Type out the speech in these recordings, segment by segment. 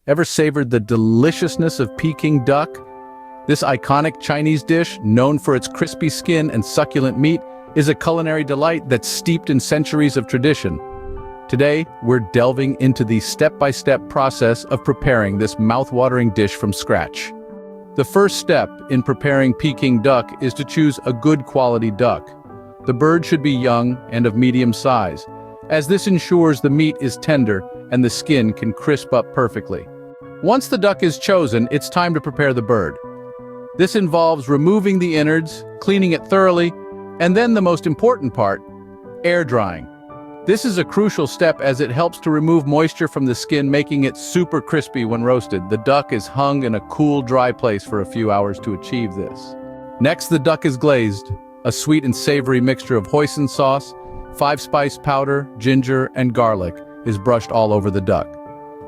Ever savored the deliciousness of Peking duck? This iconic Chinese dish, known for its crispy skin and succulent meat, is a culinary delight that's steeped in centuries of tradition. Today, we're delving into the step-by-step process of preparing this mouth-watering dish from scratch. The first step in preparing Peking duck is to choose a good quality duck. The bird should be young and of medium size, as this ensures the meat is tender and the skin can crisp up perfectly. Once the duck is chosen, it's time to prepare the bird. This involves removing the innards, cleaning it thoroughly, and then the most important part, air drying. This is a crucial step as it helps to remove moisture from the skin, making it super crispy when roasted. The duck is hung in a cool, dry place for a few hours to achieve this. Next, the duck is glazed. A sweet and savory mixture of hoisin sauce, 5-spice powder, ginger, and garlic is brushed all over the duck.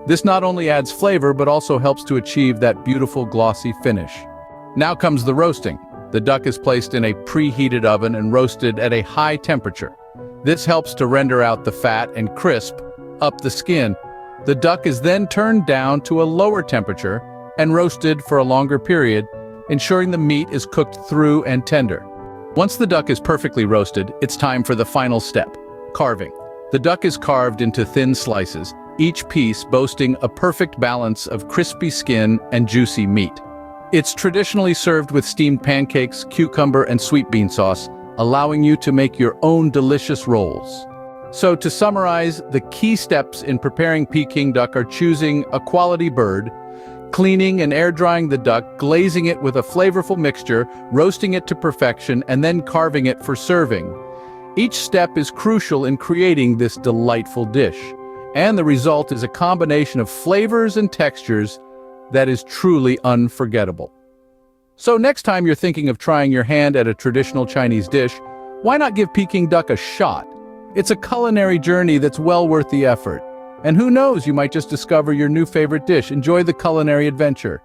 This not only adds flavor but also helps to achieve that beautiful glossy finish. Now comes the roasting. The duck is placed in a preheated oven and roasted at a high temperature. This helps to render out the fat and crisp up the skin. The duck is then turned down to a lower temperature and roasted for a longer period, ensuring the meat is cooked through and tender. Once the duck is perfectly roasted, it's time for the final step, carving. The duck is carved into thin slices, each piece boasting a perfect balance of crispy skin and juicy meat. It's traditionally served with steamed pancakes, cucumber, and sweet bean sauce, allowing you to make your own delicious rolls. So to summarize, the key steps in preparing Peking duck are choosing a quality bird, cleaning and air drying the duck, glazing it with a flavorful mixture, roasting it to perfection, and then carving it for serving. Each step is crucial in creating this delightful dish, and the result is a combination of flavors and textures that is truly unforgettable. So next time you're thinking of trying your hand at a traditional Chinese dish, why not give Peking duck a shot? It's a culinary journey that's well worth the effort. And who knows, you might just discover your new favorite dish. Enjoy the culinary adventure.